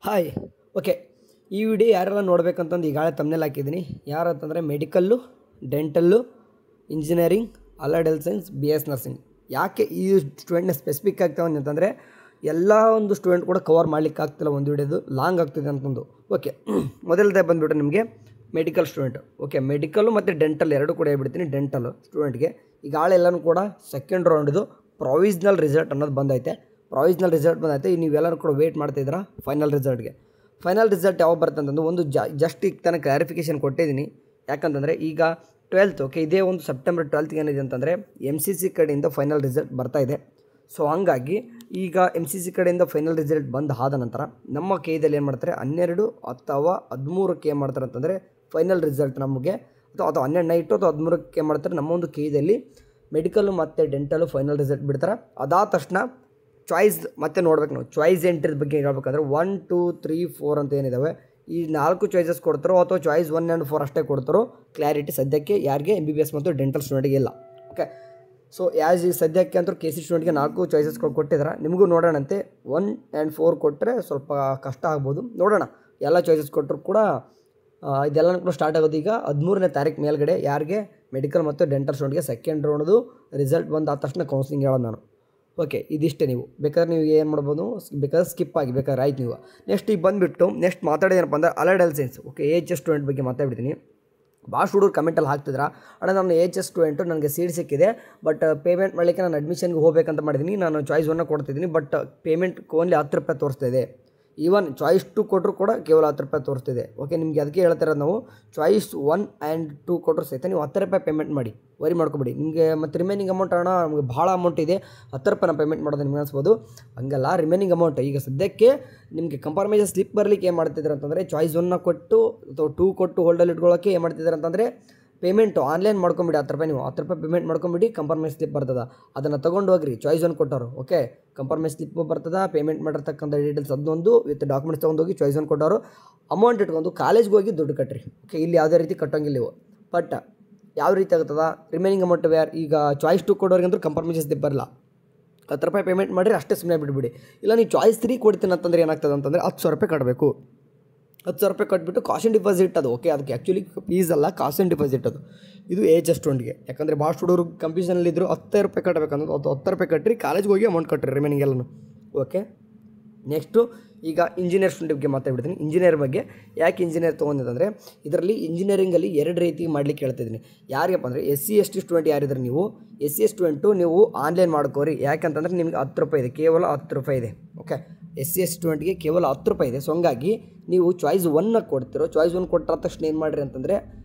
Hi okay ಈ video ಯಾರೆಲ್ಲ ನೋಡಬೇಕಂತಂದು ಈಗಾಗಲೇ ತಮ್ಮನೇಲಿ ಹಾಕಿದ್ದೀನಿ. ಯಾರು ಅಂತಂದರೆ medical, dental, engineering, allied health science, BS nursing. ಯಾಕೆ ಈ ಸ್ಟೂಡೆಂಟ್ನ ಸ್ಪೆಸಿಫಿಕ್ ಆಗ್ತಾವೆ ಅಂತಂದರೆ ಎಲ್ಲ ಒಂದು ಸ್ಟೂಡೆಂಟ್ ಕೂಡ ಕವರ್ ಮಾಡಲಿಕ್ಕೆ ಆಗ್ತಿಲ್ಲ, ಒಂದು ವಿಡಿಯೋದು ಲಾಂಗ್ ಆಗ್ತಿದೆ ಅಂತಂದು. ಓಕೆ, ಮೊದಲದೇ ಬಂದುಬಿಟ್ರೆ ನಿಮಗೆ ಮೆಡಿಕಲ್ ಸ್ಟೂಡೆಂಟ್. ಓಕೆ, ಮೆಡಿಕಲ್ಲು ಮತ್ತು ಡೆಂಟಲ್ ಎರಡು ಕೂಡ ಹೇಳ್ಬಿಡ್ತೀನಿ. ಡೆಂಟಲ್ ಸ್ಟೂಡೆಂಟ್ಗೆ ಈಗಾಗಲೇ ಎಲ್ಲನೂ ಕೂಡ ಸೆಕೆಂಡ್ ರೌಂಡ್ದು ಪ್ರೊವಿಸ್ನಲ್ ರಿಸಲ್ಟ್ ಅನ್ನೋದು ಬಂದೈತೆ. ಪ್ರೊವಿಸ್ನಲ್ ರಿಸಲ್ಟ್ ಬಂದೈತೆ. ನೀವೆಲ್ಲರೂ ಕೂಡ ವೆಯ್ಟ್ ಮಾಡ್ತಾಯಿದ್ದೀರಾ ಫೈನಲ್ ರಿಸಲ್ಟ್ಗೆ. ಫೈನಲ್ ರಿಸಲ್ಟ್ ಯಾವಾಗ ಬರುತ್ತೆ ಅಂತಂದು ಒಂದು ಜಸ್ಟ್ ಈಗ ತನಕ ಕ್ಲಾರಿಫಿಕೇಷನ್ ಕೊಟ್ಟಿದ್ದೀನಿ. ಯಾಕಂತಂದರೆ ಈಗ 12th, ಓಕೆ, ಇದೇ ಒಂದು ಸೆಪ್ಟೆಂಬರ್ 12th ಏನಿದೆ ಅಂತಂದರೆ MCC ಕಡೆಯಿಂದ ಫೈನಲ್ ರಿಸಲ್ಟ್ ಬರ್ತಾಯಿದೆ. ಸೊ ಹಂಗಾಗಿ ಈಗ MCC ಕಡೆಯಿಂದ ಫೈನಲ್ ರಿಸಲ್ಟ್ ಬಂದಾದ ನಂತರ ನಮ್ಮ ಕೈದಲ್ಲಿ ಏನು ಮಾಡ್ತಾರೆ, 12 ಅಥವಾ 13ಕ್ಕೆ ಏನು ಮಾಡ್ತಾರೆ ಅಂತಂದರೆ ಫೈನಲ್ ರಿಸಲ್ಟ್ ನಮಗೆ, ಅಥವಾ 12 ನೈಟು ಅಥವಾ 13ಕ್ಕೆ ಏನು ಮಾಡ್ತಾರೆ, ನಮ್ಮ ಒಂದು ಕೈದಲ್ಲಿ ಮೆಡಿಕಲ್ಲು ಮತ್ತು ಡೆಂಟಲು ಫೈನಲ್ ರಿಸಲ್ಟ್ ಬಿಡ್ತಾರೆ. ಅದಾದ ತಕ್ಷಣ ಚಾಯ್ಸ್ ಮತ್ತೆ ನೋಡ್ಬೇಕು ನಾವು. ಚಾಯ್ಸ್ ಎಂಟ್ರಿ ಬಗ್ಗೆ ಹೇಳ್ಬೇಕಂದ್ರೆ 1, 2, 3, 4 ಅಂತ ಏನಿದ್ದಾವೆ, ಈ 4 ಚಾಯ್ಸಸ್ ಕೊಡ್ತಾರೋ ಅಥವಾ ಚಾಯ್ಸ್ 1 and 4 ಅಷ್ಟೇ ಕೊಡ್ತಾರೋ ಕ್ಲಾರಿಟಿ ಸದ್ಯಕ್ಕೆ ಯಾರಿಗೆ MBBS ಮತ್ತು ಡೆಂಟಲ್ ಸ್ಟೂಡೆಂಟ್ಗೆ ಇಲ್ಲ. ಓಕೆ, ಸೊ ಈ ಸದ್ಯಕ್ಕೆ ಅಂತೂ KC ಸ್ಟೂಡೆಂಟ್ಗೆ 4 ಚಾಯ್ಸಸ್ಗಳು ಕೊಟ್ಟಿದ್ದಾರೆ. ನಿಮಗೂ ನೋಡೋಣಂತೆ 1 and 4 ಕೊಟ್ಟರೆ ಸ್ವಲ್ಪ ಕಷ್ಟ ಆಗ್ಬೋದು. ನೋಡೋಣ, ಎಲ್ಲ ಚಾಯ್ಸಸ್ ಕೊಟ್ಟರು ಕೂಡ ಇದೆಲ್ಲ ಕೂಡ ಸ್ಟಾರ್ಟ್ ಆಗೋದು ಈಗ 13ನೇ ತಾರೀಕು ಮೇಲ್ಗಡೆ. ಯಾರಿಗೆ ಮೆಡಿಕಲ್ ಮತ್ತು ಡೆಂಟಲ್ ಸ್ಟೂಡೆಂಟ್ಗೆ ಸೆಕೆಂಡ್ ರೌಂಡ್ದು ರಿಸಲ್ಟ್ ಬಂದಾದ ತಕ್ಷಣ ಕೌನ್ಸಿಲಿಂಗ್ ಹೇಳೋದು ನಾನು. ಓಕೆ, ಇದಿಷ್ಟೇ. ನೀವು ಬೇಕಾದ್ರೆ ನೀವು ಏನು ಮಾಡ್ಬೋದು, ಬೇಕಾದ್ರೆ ಸ್ಕಿಪ್ ಆಗಿ ಬೇಕಾದ್ರೆ ಆಯ್ತು ನೀವು. ನೆಕ್ಸ್ಟ್ ಈಗ ಬಂದುಬಿಟ್ಟು ನೆಕ್ಸ್ಟ್ ಮಾತಾಡೋದೇನಪ್ಪ ಅಂದ್ರೆ allied health science. Okay, AHS student ಬಗ್ಗೆ ಮಾತಾಡ್ಬಿಡ್ತೀನಿ. ಭಾಳ ಹುಡುಗರು ಕಮೆಂಟಲ್ಲಿ ಹಾಕ್ತಿದ್ರ, ಅಣ್ಣ ನಾನು AHS ಸ್ಟೂಡೆಂಟು, ನನಗೆ ಸೀಟ್ ಸಿಕ್ಕಿದೆ, ಬಟ್ ಪೇಮೆಂಟ್ ಮಾಡಲಿಕ್ಕೆ ನಾನು ಅಡ್ಮಿಷನ್ಗೆ ಹೋಗ್ಬೇಕಂತ ಮಾಡಿದ್ದೀನಿ, ನಾನು ಚಾಯ್ಸ್ 1 ಕೊಡ್ತಿದ್ದೀನಿ, ಬಟ್ ಪೇಮೆಂಟ್ ಓನ್ಲಿ 10 ರೂಪಾಯಿ ತೋರಿಸ್ತಾ ಇದೆ. ಈವನ್ ಚಾಯ್ಸ್ 2 ಕೊಟ್ಟರು ಕೂಡ ಕೇವಲ 10 ರೂಪಾಯಿ ತೋರಿಸ್ತಿದೆ. ಓಕೆ, ನಿಮಗೆ ಅದಕ್ಕೆ ಹೇಳ್ತಿರೋದು ನಾವು, ಚಾಯ್ಸ್ 1 and 2 ಕೊಟ್ಟರು ಸಹಿತ ನೀವು 10 ರೂಪಾಯಿ ಪೇಮೆಂಟ್ ಮಾಡಿ, ವರಿ ಮಾಡ್ಕೊಬೇಡಿ. ನಿಮಗೆ ಮತ್ತು ರಿಮೈನಿಂಗ್ ಅಮೌಂಟ್ ಅಣ್ಣ ನಮಗೆ ಭಾಳ ಅಮೌಂಟ್ ಇದೆ, 10 ರೂಪಾಯಿ ಪೇಮೆಂಟ್ ಮಾಡೋದು ನಿಮ್ಗೆ ಅನಿಸ್ಬೋದು. ಹಂಗಲ್ಲ, ರಿಮೈನಿಂಗ್ ಅಮೌಂಟ್ ಈಗ ಸದ್ಯಕ್ಕೆ ನಿಮಗೆ ಕಂಫರ್ಮೇಷನ್ ಸ್ಲಿಪ್ ಬರಲಿಕ್ಕೆ ಏನು ಮಾಡ್ತಿದ್ದಾರೆ ಅಂತಂದರೆ, ಚಾಯ್ಸ್ 1 ಕೊಟ್ಟು ಅಥವಾ 2 ಕೊಟ್ಟು ಹೋಲ್ಡಲ್ಲಿ ಇಟ್ಕೊಳ್ಳೋಕ್ಕೆ ಏನು ಮಾಡ್ತಿದ್ದಾರೆ ಅಂತಂದರೆ ಪೇಮೆಂಟು ಆನ್ಲೈನ್ ಮಾಡ್ಕೊಂಬಿಡಿ. 10 ರೂಪಾಯಿ ನೀವು 10 ರೂಪಾಯಿ ಪೇಮೆಂಟ್ ಮಾಡ್ಕೊಂಬಿಡಿ, ಕಂಫರ್ಮೇಷನ್ ಸ್ಲಿಪ್ ಬರ್ತದೆ, ಅದನ್ನು ತೊಗೊಂಡು ಹೋಗ್ರಿ. ಚಾಯ್ಸ್ 1 ಕೊಟ್ಟವರು, ಓಕೆ, ಕಂಫರ್ಮೇಷನ್ ಸ್ಲಿಪ್ ಬರ್ತದೆ, ಪೇಮೆಂಟ್ ಮಾಡಿರ್ತಕ್ಕಂಥ ಡೀಟೇಲ್ಸ್ ಅದೊಂದು ವಿತ್ ಡಾಕ್ಯುಮೆಂಟ್ಸ್ ತೊಗೊಂಡೋಗಿ ಚಾಯ್ಸ್ 1 ಕೊಟ್ಟವರು ಅಮೌಂಟ್ ಇಟ್ಕೊಂಡು ಕಾಲೇಜ್ಗೆ ಹೋಗಿ ದುಡ್ಡು ಕಟ್ಟಿರಿ. ಓಕೆ, ಇಲ್ಲಿ ಯಾವುದೇ ರೀತಿ ಕಟ್ಟೋಂಗಿಲ್ಲ ನೀವು. ಬಟ್ ಯಾವ ರೀತಿ ಆಗ್ತದೆ, ರಿಮೈನಿಂಗ್ ಅಮೌಂಟ್ ಈಗ ಚಾಯ್ಸ್ 2 ಕೊಡೋರಿಗೆ ಅಂದ್ರೆ ಕಂಫರ್ಮೇಷನ್ ಸ್ಲಿಪ್ ಬರಲ್ಲ, 10 ರೂಪಾಯಿ ಪೇಮೆಂಟ್ ಮಾಡಿರಿ ಅಷ್ಟೇ, ಸುಮ್ಮನೆ ಬಿಟ್ಬಿಡಿ. ಇಲ್ಲ ನೀವು ಚಾಯ್ಸ್ 3 ಕೊಡ್ತೀನಿ ಅಂತಂದರೆ ಏನಾಗ್ತದೆ ಅಂತಂದರೆ 10,000 ರೂಪಾಯಿ ಕಟ್ಟಬೇಕು. 10,000 ರೂಪಾಯಿ ಕಟ್ಬಿಟ್ಟು ಕಾಸ್ಟ್ ಆ್ಯಂಡ್ ಡಿಪಾಸಿಟ್ ಅದು. ಓಕೆ, ಅದಕ್ಕೆ ಆ್ಯಕ್ಚುಲಿ ಫೀಸ್ ಅಲ್ಲ, ಕಾಸ್ಟ್ ಆ್ಯಂಡ್ ಡಿಪಾಸಿಟ್ ಅದು. ಇದು AHS ಸ್ಟೂಡೆಂಟ್ಗೆ. ಯಾಕಂದರೆ ಭಾಳ ಹುಡುಗರು ಕನ್ಫ್ಯೂಷನಲ್ಲಿದ್ದರು, 10 ರೂಪಾಯಿ ಕಟ್ಟಬೇಕಂದ್ರೆ 10 ರೂಪಾಯಿ ಕಟ್ಟಿರಿ, ಕಾಲೇಜ್ಗೆ ಹೋಗಿ ಅಮೌಂಟ್ ಕಟ್ಟಿರಿ ರಿಮೈನಿಂಗ್ ಎಲ್ಲನೂ. ಓಕೆ, ನೆಕ್ಸ್ಟು ಈಗ ಇಂಜಿನಿಯರ್ ಸ್ಟೂಡೆಂಟ್ ಬಗ್ಗೆ ಮಾತಾಡ್ಬಿಡ್ತೀನಿ. ಇಂಜಿನಿಯರ್ ಬಗ್ಗೆ ಯಾಕೆ ಇಂಜಿನಿಯರ್ ತೊಗೊಂಡಿದ್ದಂದರೆ, ಇದರಲ್ಲಿ ಇಂಜಿನಿಯರಿಂಗಲ್ಲಿ 2 ರೀತಿ ಮಾಡಲಿಕ್ಕೆ ಹೇಳ್ತಿದ್ದೀನಿ. ಯಾರಿಗಪ್ಪ ಅಂದರೆ SC ST ಸ್ಟೂಡೆಂಟ್ ಯಾರಿದ್ರೆ ನೀವು SC ಸ್ಟೂಡೆಂಟು ನೀವು ಆನ್ಲೈನ್ ಮಾಡ್ಕೋರಿ. ಯಾಕಂತಂದರೆ ನಿಮಗೆ 10 ರೂಪಾಯಿ ಇದೆ, ಕೇವಲ 10 ರೂಪಾಯಿ ಇದೆ. ಓಕೆ, SC ST ಸ್ಟೂಡೆಂಟ್ಗೆ ಕೇವಲ 10 ರೂಪಾಯಿ ಇದೆ. ಸೊ ಹಂಗಾಗಿ ನೀವು ಚಾಯ್ಸ್ 1 ಕೊಡ್ತಿರೋ, ಚಾಯ್ಸ್ 1 ಕೊಟ್ಟ ತಕ್ಷಣ ಏನು ಮಾಡಿರಿ ಅಂತಂದರೆ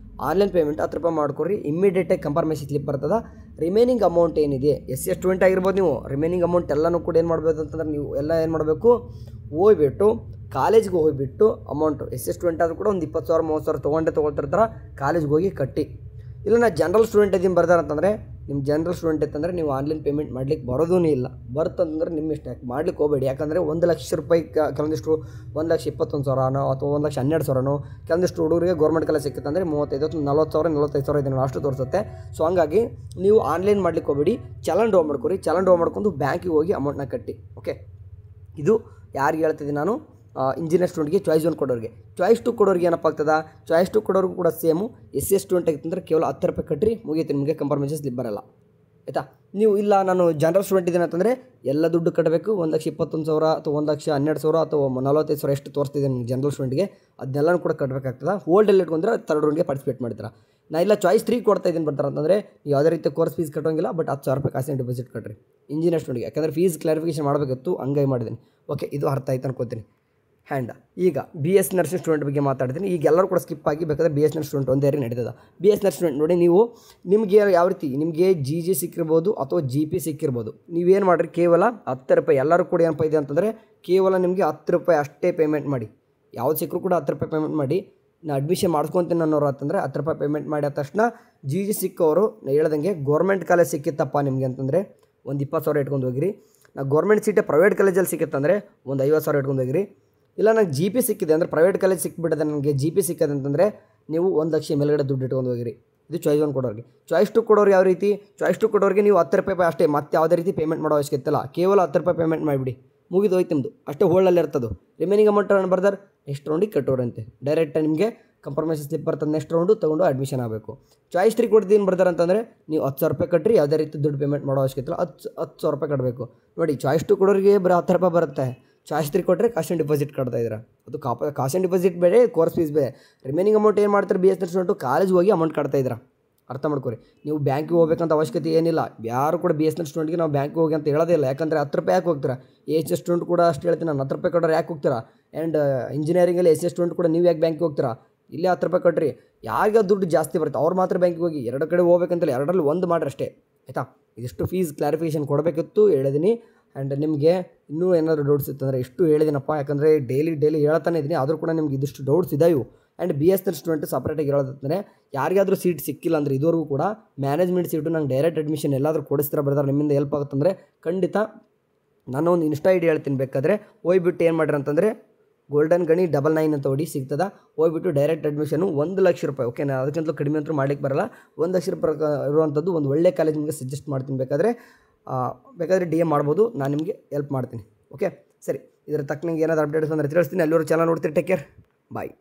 ಆನ್ಲೈನ್ ಪೇಮೆಂಟ್ 10 ರೂಪಾಯಿ ಮಾಡ್ಕೊರಿ, ಇಮ್ಮಿಡಿಯೇಟಾಗಿ ಕಂಫರ್ಮೇಷನ್ ಸ್ಲಿಪ್ ಬರ್ತದೆ. ರಿಮೈನಿಂಗ್ ಅಮೌಂಟ್ ಏನಿದೆ SC ಸ್ಟೂಡೆಂಟ್ ಆಗಿರ್ಬೋದು, ನೀವು ರಿಮೈನಿಂಗ್ ಅಮೌಂಟ್ ಎಲ್ಲನೂ ಕೂಡ ಏನು ಮಾಡ್ಬೋದು ಅಂತಂದ್ರೆ ನೀವು ಎಲ್ಲ ಏನು ಮಾಡಬೇಕು, ಹೋಗ್ಬಿಟ್ಟು ಕಾಲೇಜ್ಗೆ ಹೋಗಿಬಿಟ್ಟು ಅಮೌಂಟು SC ಸ್ಟೂಡೆಂಟ್ ಆದರೂ ಕೂಡ ಒಂದು 20,000 30,000 ತೊಗೊಳ್ತಿರ್ತಾರೆ, ಕಾಲೇಜ್ಗೆ ಹೋಗಿ ಕಟ್ಟಿ. ಇಲ್ಲ ನಾ ಜನರಲ್ ಸ್ಟೂಡೆಂಟ್ ಇದೀನಿ ಬರ್ತಾರೆ ಅಂತಂದರೆ, ನಿಮ್ಮ ಜನರಲ್ ಸ್ಟೂಡೆಂಟ್ ಇತ್ತಂದರೆ ನೀವು ಆನ್ಲೈನ್ ಪೇಮೆಂಟ್ ಮಾಡ್ಲಿಕ್ಕೆ ಬರೋದೂ ಇಲ್ಲ. ಬರ್ತಂದ್ರೆ ನಿಮ್ಮ ಇಷ್ಟ, ಯಾಕೆ ಮಾಡ್ಲಿಕ್ಕೆ ಹೋಗಬೇಡಿ. ಯಾಕಂದರೆ 1,00,000 ರೂಪಾಯಿ ಕೆಲವೊಂದಿಷ್ಟು 1,21,000 ಅಥವಾ 1,12,000 ಕೆಲವೊಂದಿಷ್ಟು ಹುಡುಗರಿಗೆ ಗೌರ್ಮೆಂಟ್ ಕಾಲೇಜ್ ಸಿಕ್ಕಂದರೆ 35,000 40,000 45,000 ಇದನ್ನು ಅಷ್ಟು ತೋರಿಸುತ್ತೆ. ಸೊ ಹಂಗಾಗಿ ನೀವು ಆನ್ಲೈನ್ ಮಾಡ್ಲಿಕ್ಕೆ ಹೋಗಬೇಡಿ, ಚಲನ್ ಡ್ರಾ ಮಾಡ್ಕೊರಿ. ಚಲನ್ ಡ್ರಾ ಮಾಡ್ಕೊಂಡು ಬ್ಯಾಂಕಿಗೆ ಹೋಗಿ ಅಮೌಂಟ್ನ ಕಟ್ಟಿ. ಓಕೆ, ಇದು ಯಾರಿಗೆ ಹೇಳ್ತಿದ್ದೀನಿ ನಾನು, ಇಂಜಿನಿಯರ್ ಸ್ಟೂಡೆಂಟ್ಗೆ ಚಾಯ್ಸ್ 1 ಕೊಡೋರಿಗೆ. ಚಾಯ್ಸ್ 2 ಕೊಡೋರಿಗೆ ಏನಪ್ಪ ಆಗ್ತದೆ, ಚಾಯ್ಸ್ 2 ಕೊಡೋರಿಗೂ ಕೂಡ ಸೇಮು SC ಸ್ಟೂಡೆಂಟ್ ಆಗಿತ್ತಂದ್ರೆ ಕೇವಲ 10 ರೂಪಾಯಿ ಕಟ್ಟಿರಿ, ಮುಗಿಯುತ್ತೆ, ನಿಮಗೆ ಕಂಫರ್ಮೇಷನ್ ಸ್ಲಿಪ್ ಬರಲ್ಲ. ಆಯಿತಾ? ನೀವು ಇಲ್ಲ ನಾನು ಜನರಲ್ ಸ್ಟೂಡೆಂಟ್ ಇದ್ದೀನಿ ಅಂತಂದರೆ ಎಲ್ಲ ದುಡ್ಡು ಕಟ್ಟಬೇಕು. 1,21,000 ಅಥವಾ 1,12,000 ಅಥವಾ 45,000 ಎಷ್ಟು ತೋರಿಸ್ತಿದೆ ನಿಮ್ಗೆ ಜನರಲ್ ಸ್ಟೂಡೆಂಟ್ಗೆ, ಅದನ್ನೆಲ್ಲನೂ ಕೂಡ ಕಟ್ಟಬೇಕಾಗ್ತದೆ. ಹೋಲ್ಡಲ್ಲಿ ಇಟ್ಕೊಂಡ್ರೆ 3rd ರೌಂಡ್ಗೆ ಪಾರ್ಟಿಸಿಪೇಟ್ ಮಾಡ್ತಾರೆ. ನಾ ಇಲ್ಲ ಚಾಯ್ಸ್ 3 ಕೊಡ್ತಾ ಇದ್ದೀನಿ ಬರ್ತಾರೆ ಅಂತಂದರೆ ನೀವು ಯಾವುದೇ ರೀತಿ ಕೋರ್ಸ್ ಫೀಸ್ ಕಟ್ಟೋಂಗಿಲ್ಲ, ಬಟ್ 10,000 ರೂಪಾಯಿ ಕಾಸ್ಟ್ ಆ್ಯಂಡ್ ಡಿಪಾಸಿಟ್ ಕಟ್ಟಿರಿ ಇಂಜಿನಿಯರ್ ಸ್ಟೂಡೆಂಟ್ಗೆ. ಯಾಕಂದರೆ ಫೀಸ್ ಕ್ಲಾರಿಫಿಕೇಷನ್ ಮಾಡಬೇಕಿತ್ತು, ಹಂಗಾಗಿ ಮಾಡಿದ್ದೀನಿ. ಓಕೆ, ಇದು ಅರ್ಥ ಆಯ್ತು ಅನ್ಕೋತೀನಿ. ಹ್ಯಾಂಡ್ ಈಗ BS ನರ್ಸಿಂಗ್ ಸ್ಟೂಡೆಂಟ್ ಬಗ್ಗೆ ಮಾತಾಡ್ತೀನಿ. ಈಗ ಎಲ್ಲರೂ ಕೂಡ ಸ್ಕಿಪ್ ಆಗಿ ಬೇಕಾದ್ರೆ BS ನರ್ಸಿಂಗ್ ಸ್ಟೂಡೆಂಟ್ ಒಂದೇ ರೀತಿ ನಡೀತದೆ. BS ನರ್ಸಿಂಗ್ ಸ್ಟೂಡೆಂಟ್ ನೋಡಿ, ನೀವು ನಿಮಗೆ ಯಾವ ರೀತಿ ನಿಮಗೆ GG ಸಿಕ್ಕಿರ್ಬೋದು ಅಥವಾ GP ಸಿಕ್ಕಿರ್ಬೋದು. ನೀವೇನು ಮಾಡಿರಿ, ಕೇವಲ 10 ರೂಪಾಯಿ ಎಲ್ಲರೂ ಕೂಡ ಏನಪ್ಪ ಇದೆ ಅಂತಂದರೆ ಕೇವಲ ನಿಮಗೆ 10 ರೂಪಾಯಿ ಅಷ್ಟೇ ಪೇಮೆಂಟ್ ಮಾಡಿ. ಯಾವ್ದು ಸಿಕ್ಕರೂ ಕೂಡ 10 ರೂಪಾಯಿ ಪೇಮೆಂಟ್ ಮಾಡಿ. ನಾನು ಅಡ್ಮಿಷನ್ ಮಾಡ್ಕೊತೀನಿ ಅನ್ನೋರು ಅಂತಂದರೆ 10 ರೂಪಾಯಿ ಪೇಮೆಂಟ್ ಮಾಡಿ ಆದ ತಕ್ಷಣ GG ಸಿಕ್ಕವರು ಹೇಳ್ದಂಗೆ ಗೌರ್ಮೆಂಟ್ ಕಾಲೇಜ್ ಸಿಕ್ಕಿತ್ತಪ್ಪ ನಿಮಗೆ ಅಂತಂದರೆ ಒಂದು 20,000 ಇಟ್ಕೊಂಡು ಹೋಗಿರಿ. ನಾ ಗೌರ್ಮೆಂಟ್ ಸೀಟೇ ಪ್ರೈವೇಟ್ ಕಾಲೇಜಲ್ಲಿ ಸಿಕ್ಕಿತ್ತಂದರೆ ಒಂದು 50,000 ಇಟ್ಕೊಂಡು ಹೋಗಿರಿ. ಇಲ್ಲ ನಂಗೆ GP ಸಿಕ್ಕಿದೆ ಅಂದರೆ ಪ್ರೈವೇಟ್ ಕಾಲೇಜ್ ಸಿಕ್ಬಿಟ್ಟಿದೆ, ನನಗೆ GP ಸಿಕ್ಕಿದೆ ಅಂತಂದರೆ ನೀವು 1,00,000 ಮೇಲ್ಗಡೆ ದುಡ್ಡು ಇಟ್ಕೊಂಡು ಹೋಗಿರಿ. ಇದು ಚಾಯ್ಸ್ 1 ಕೊಡೋರಿಗೆ. ಚಾಯ್ಸ್ 2 ಕೊಡೋರು ಯಾವ ರೀತಿ, ಚಾಯ್ಸ್ 2 ಕೊಡೋರಿಗೆ ನೀವು 10 ರೂಪಾಯಿ ಅಷ್ಟೇ, ಮತ್ತೆ ಯಾವುದೇ ರೀತಿ ಪೇಮೆಂಟ್ ಮಾಡೋ ಅವಶ್ಯಕತೆ ಇಲ್ಲ. ಕೇವಲ 10 ರೂಪಾಯಿ ಪೇಮೆಂಟ್ ಮಾಡಿಬಿಡಿ, ಮುಗಿದು ಹೋಯ್ತು ನಿಮ್ಮದು, ಅಷ್ಟೇ ಹೋಲ್ಡಲ್ಲಿ ಇರ್ತದೆ. ರಿಮೈನಿಂಗ್ ಅಮೌಂಟ್ ರನ್ ಬರ್ದಾರೆ ನೆಕ್ಸ್ಟ್ ರೌಂಡಿಗೆ ಕಟ್ಟೋರಂತೆ. ಡೈರೆಕ್ಟ್ ನಿಮಗೆ ಕಂಪ್ರಮೈಸ್ ಸ್ಲಿಪ್ ಬರ್ತದೆ, ನೆಕ್ಸ್ಟ್ ರೌಂಡು ತೊಗೊಂಡು ಅಡ್ಮಿಷನ್ ಆಗಬೇಕು. ಚಾಯ್ಸ್ 3 ಕೊಡ್ದು ಏನು ಬರ್ತಾರೆ ಅಂತಂದರೆ ನೀವು 10,000 ರೂಪಾಯಿ ಕಟ್ಟಿರಿ, ಯಾವುದೇ ರೀತಿ ದುಡ್ಡು ಪೇಮೆಂಟ್ ಮಾಡೋ ಅವಶ್ಯಕತೆ ಇಲ್ಲ. 10,000 ರೂಪಾಯಿ ಕಟ್ಟಬೇಕು. ನೋಡಿ ಚಾಯ್ಸ್ 2 ಕೊಡೋರಿಗೆ ಬರೀ 10 ರೂಪಾಯಿ ಬರುತ್ತೆ. ಚಾಯ್ಸ್ 3 ಕೊಟ್ಟರೆ ಕಾಸ್ಟ್ ಆ್ಯಂಡ್ ಡಿಪಾಸಿಟ್ ಕಟ್ತಾ ಇದ್ದೀರಾ. ಅದು ಕಾಸ್ಟ್ ಆ್ಯಂಡ್ ಡಿಪಾಸಿಟ್ ಬೇರೆ, ಕೋರ್ಸ್ ಫೀಸ್ ಬೇರೆ. ರಿಮೈನಿಂಗ್ ಅಮೌಂಟ್ ಏನು ಮಾಡ್ತಾರೆ BS Nurse ಸ್ಟೂಡೆಂಟು ಕಾಲೇಜ್ ಹೋಗಿ ಅಮೌಂಟ್ ಕಟ್ತಾ ಇದ್ದೀರಾ. ಅರ್ಥ ಮಾಡ್ಕೊರಿ. ನೀವು ಬ್ಯಾಂಕಿಗೆ ಹೋಗ್ಬೇಕಂತ ಅವಶ್ಯಕತೆ ಏನಿಲ್ಲ. ಯಾರು ಕೂಡ BS Nurse ಸ್ಟೂಡೆಂಟ್ಗೆ ನಾವು ಬ್ಯಾಂಕಿಗೆ ಹೋಗಿ ಅಂತ ಹೇಳೋದೇ ಇಲ್ಲ. ಯಾಕಂದರೆ 10 ರೂಪಾಯಿ ಯಾಕೆ ಹೋಗ್ತೀರಾ? AHS ಸ್ಟೂಡೆಂಟ್ ಕೂಡ ಅಷ್ಟು ಹೇಳ್ತೀನಿ ನಾನು, 10 ರೂಪಾಯಿ ಕಟ್ಟೋರು ಯಾಕೆ ಹೋಗ್ತೀರಾ? ಆ್ಯಂಡ್ ಇಂಜಿನಿಯರಿಂಗಲ್ಲಿ SS ಸ್ಟೂಡೆಂಟ್ ಕೂಡ ನೀವು ಯಾಕೆ ಬ್ಯಾಂಕಿಗೆ ಹೋಗ್ತೀರಾ? ಇಲ್ಲೇ 10 ರೂಪಾಯಿ ಕಟ್ಟಿರಿ. ಯಾರಿಗೆ ದುಡ್ಡು ಜಾಸ್ತಿ ಬರುತ್ತೆ ಅವ್ರು ಮಾತ್ರ ಬ್ಯಾಂಕಿಗೆ ಹೋಗಿ. 2 ಕಡೆ ಹೋಗ್ಬೇಕಂತಲ್ಲ, 2ರಲ್ಲಿ 1 ಮಾಡ್ರಿ ಅಷ್ಟೇ, ಆಯಿತಾ? ಇದಿಷ್ಟು ಫೀಸ್ ಕ್ಲಾರಿಫಿಕೇಷನ್ ಕೊಡಬೇಕಿತ್ತು, ಹೇಳಿದ್ದೀನಿ. ಆ್ಯಂಡ್ ನಿಮಗೆ ಇನ್ನೂ ಏನಾದರೂ ಡೌಟ್ಸ್ ಇತ್ತಂದರೆ ಇಷ್ಟು ಹೇಳಿದ್ದೀನಪ್ಪ, ಯಾಕಂದರೆ ಡೈಲಿ ಹೇಳ್ತಾನೆ ಇದ್ದೀನಿ. ಆದರೂ ಕೂಡ ನಿಮ್ಗೆ ಇದಿಷ್ಟು ಡೌಟ್ಸ್ ಇದ್ದಾವೆ. ಆ್ಯಂಡ್ BS Nurse ಸ್ಟೂಡೆಂಟ್ ಸಪ್ರೇಟಾಗಿ ಹೇಳೋದಂದರೆ ಯಾರಿಗಾದರೂ ಸೀಟ್ ಸಿಕ್ಕಿಲ್ಲ ಅಂದರೆ ಇದುವರೆಗೂ ಕೂಡ ಮ್ಯಾನೇಜ್ಮೆಂಟ್ ಸೀಟು ನಂಗೆ ಡೈರೆಕ್ಟ್ ಅಡ್ಮಿಷನ್ ಎಲ್ಲಾದರೂ ಕೊಡಿಸ್ತೀರಾ ಬ್ರದರ್, ನಿಮ್ಮಿಂದ ಹೆಲ್ಪ್ ಆಗುತ್ತಂದರೆ ಖಂಡಿತ ನಾನು ಒಂದು ಇನ್ಸ್ಟಾ ID ಹೇಳ್ತೀನಿ. ಬೇಕಾದರೆ ಹೋಗ್ಬಿಟ್ಟು ಏನು ಮಾಡಿರಿ ಅಂತಂದರೆ ಗೋಲ್ಡನ್ ಗಣಿ 99 ಅಂತ ಹೊಡಿ ಸಿಗ್ತದೆ. ಹೋಗ್ಬಿಟ್ಟು ಡೈರೆಕ್ಟ್ ಅಡ್ಮಿಷನು 1 ಲಕ್ಷ ರೂಪಾಯಿ. ಓಕೆ, ನಾನು ಅದಕ್ಕಿಂತಲೂ ಕಡಿಮೆ ಅಂತೂ ಮಾಡಲಿಕ್ಕೆ ಬರಲ್ಲ. 1 ಲಕ್ಷ ರೂಪಾಯಿ ಇರುವಂಥದ್ದು ಒಂದು ಒಳ್ಳೆ ಕಾಲೇಜ್ ನಿಮಗೆ ಸಜೆಸ್ಟ್ ಮಾಡ್ತೀನಿ. ಬೇಕಾದರೆ DM ಮಾಡ್ಬೋದು, ನಾನು ನಿಮಗೆ ಹೆಲ್ಪ್ ಮಾಡ್ತೀನಿ. ಓಕೆ ಸರಿ, ಇದರ ತಕ್ಕನಂಗೆ ಏನಾದರೂ ಅಪ್ಡೇಟ್ಸ್ ಬಂದರೆ ತಿಳಿಸ್ತೀನಿ. ಎಲ್ಲರೂ ಚಾನಲ್ ನೋಡ್ತೀರಿ. ಟೇಕ್ ಕೇರ್, ಬಾಯ್.